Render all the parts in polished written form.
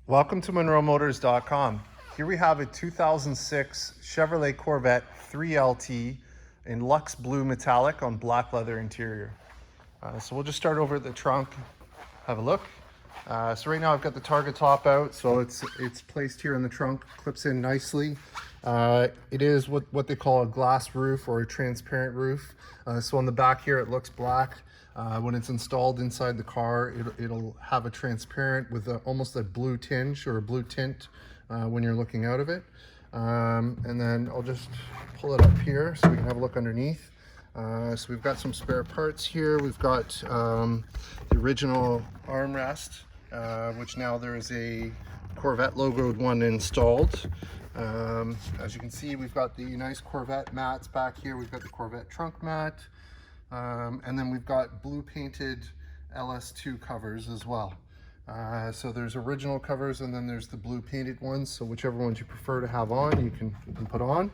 Welcome to MonroeMotors.com. Here we have a 2006 Chevrolet Corvette 3LT in Luxo Blue Metallic on black leather interior. So we'll just start over at the trunk, have a look. So right now I've got the target top out, so it's placed here in the trunk, clips in nicely. It is what they call a glass roof or a transparent roof. So on the back here it looks black. When it's installed inside the car, it'll have a transparent with almost a blue tinge or a blue tint when you're looking out of it. And then I'll just pull it up here so we can have a look underneath. So we've got some spare parts here. We've got the original armrest, which now there is a Corvette logoed one installed. As you can see, we've got the nice Corvette mats back here. We've got the Corvette trunk mat. And then we've got blue painted LS2 covers as well. So there's original covers and then there's the blue painted ones. So whichever ones you prefer to have on, you can put on.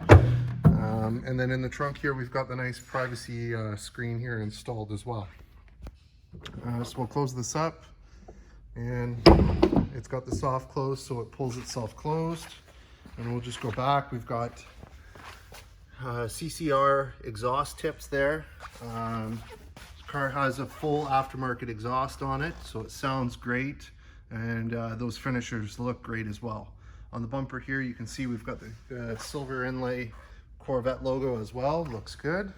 And then in the trunk here, we've got the nice privacy screen here installed as well. So we'll close this up, and it's got the soft close, so it pulls itself closed. And we'll just go back. We've got CCR exhaust tips there. This car has a full aftermarket exhaust on it, so it sounds great, and those finishers look great as well. On the bumper here you can see we've got the silver inlay Corvette logo as well. Looks good.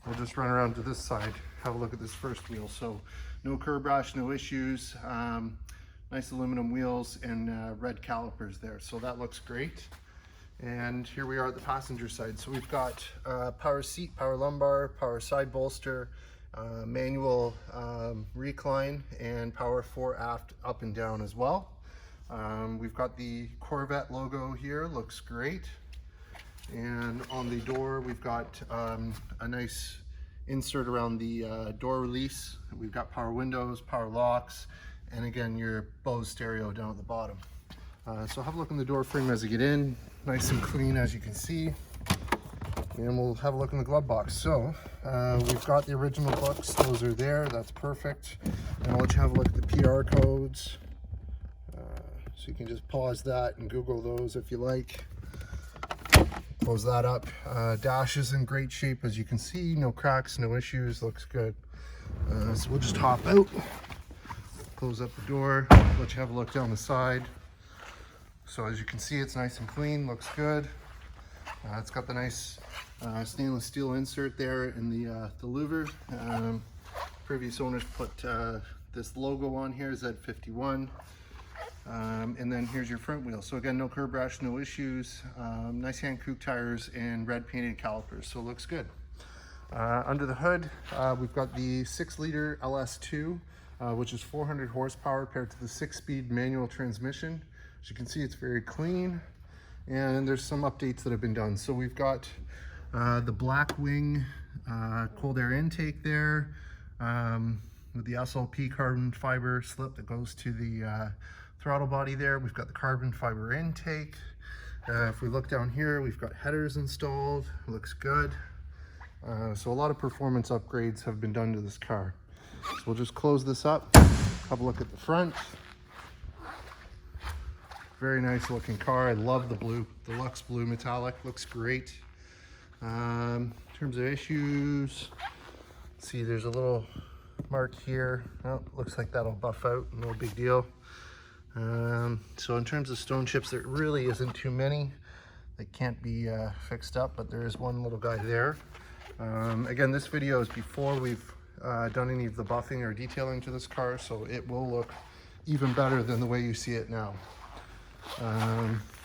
We'll just run around to this side, have a look at this first wheel. So no curb rash, no issues, nice aluminum wheels and red calipers there, so that looks great. And here we are at the passenger side. So we've got power seat, power lumbar, power side bolster, manual recline, and power fore aft up and down as well. We've got the Corvette logo here, looks great. And on the door, we've got a nice insert around the door release. We've got power windows, power locks, and again, your Bose stereo down at the bottom. So have a look in the door frame as you get in. Nice and clean, as you can see. And we'll have a look in the glove box. So we've got the original books. Those are there. That's perfect. And I'll let you have a look at the PR codes. So you can just pause that and Google those if you like. Close that up. Dash is in great shape, as you can see. No cracks, no issues. Looks good. So we'll just hop out. Close up the door. Let you have a look down the side. So as you can see, it's nice and clean, looks good. It's got the nice stainless steel insert there in the louver. Previous owners put this logo on here, Z51. And then here's your front wheel. So again, no curb rash, no issues. Nice hand coupe tires and red painted calipers, so it looks good. Under the hood, we've got the 6-liter LS2, which is 400 horsepower paired to the 6-speed manual transmission. As you can see, it's very clean, and there's some updates that have been done. So we've got the black wing cold air intake there with the SLP carbon fiber slip that goes to the throttle body there. We've got the carbon fiber intake. If we look down here, we've got headers installed. Looks good. So a lot of performance upgrades have been done to this car. So we'll just close this up, have a look at the front. Very nice looking car. I love the blue, the Luxo Blue Metallic, looks great. In terms of issues, see there's a little mark here. Oh, looks like that'll buff out, no big deal. So in terms of stone chips, there really isn't too many. They can't be fixed up, but there is one little guy there. Again, this video is before we've done any of the buffing or detailing to this car, so it will look even better than the way you see it now.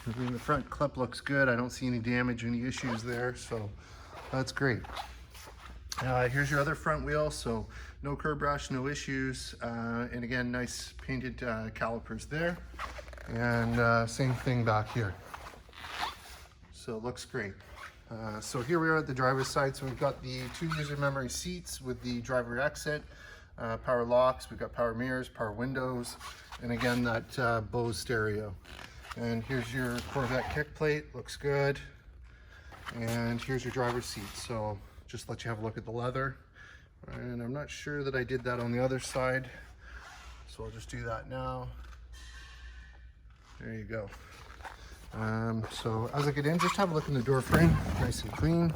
The front clip looks good. I don't see any damage, any issues there, so that's great. Here's your other front wheel, so no curb rash, no issues, and again, nice painted calipers there, and same thing back here. So it looks great. So here we are at the driver's side. So we've got the 2 user memory seats with the driver exit, power locks, we've got power mirrors, power windows, and again that Bose stereo. And here's your Corvette kick plate, looks good. And here's your driver's seat. So just let you have a look at the leather. And I'm not sure that I did that on the other side, so I'll just do that now. There you go. So as I get in, just have a look in the door frame, nice and clean.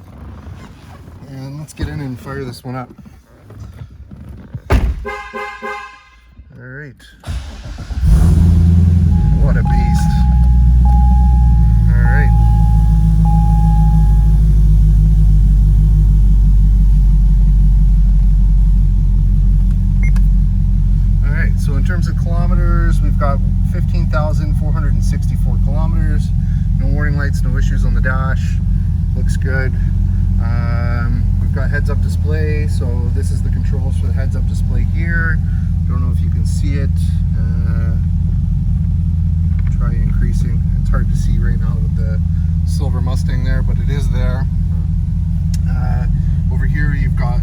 And let's get in and fire this one up. All right. What a beast. All right. All right, so in terms of kilometers, we've got 15,464 kilometers. No warning lights, no issues on the dash. Looks good. We've got heads-up display, so this is the controls for the heads-up display here. Don't know if you can see it. Try increasing. It's hard to see right now with the silver Mustang there, but it is there. Over here you've got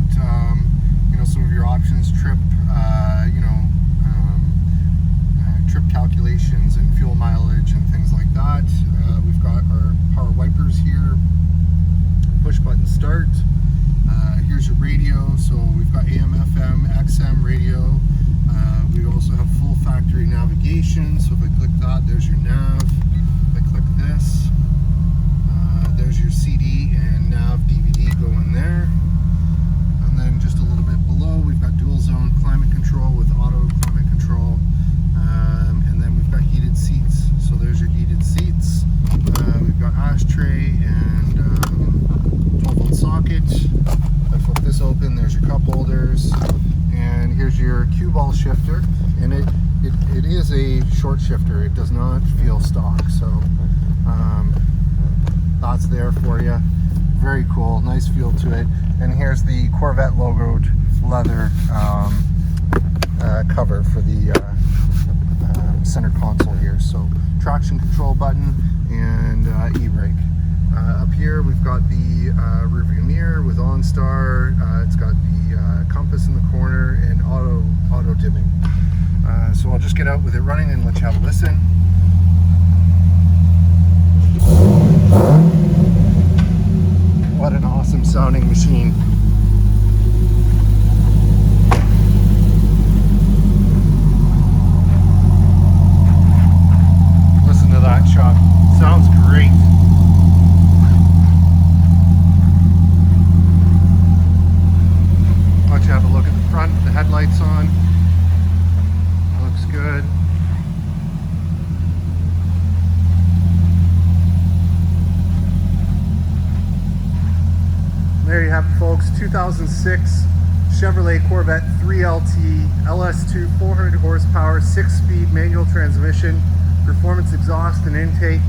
you know, some of your options, trip, you know, trip calculations and fuel mileage and things like that. We've got our power wipers here, push button start. Here's your radio, so we've got AM, FM, XM radio. We also have full factory navigation, so if I click that, there's your nav. If I click this, there's your CD and nav DVD going there. And then just a little bit below, we've got dual zone climate control with auto climate control. And then we've got heated seats, so there's your heated seats. We've got ashtray and 12-volt socket. If I flip this open, there's your cup holders. And here's your cue ball shifter, and it is a short shifter. It does not feel stock, so that's there for you. Very cool, nice feel to it. And here's the Corvette logoed leather cover for the center console here. So traction control button and e-brake. Up here we've got the rear view mirror with OnStar. It's got the compass in the corner and auto dimming. So I'll just get out with it running and let you have a listen. What an awesome sounding machine. Listen to that, Chuck. Sounds great. Let you have a look at the front, the headlights on. Looks good. There you have it, folks. 2006 Chevrolet Corvette 3LT LS2 400 horsepower 6-speed manual transmission, performance exhaust and intake.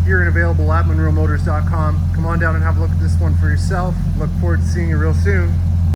Here and available at MonroeMotors.com. Come on down and have a look at this one for yourself. Look forward to seeing you real soon.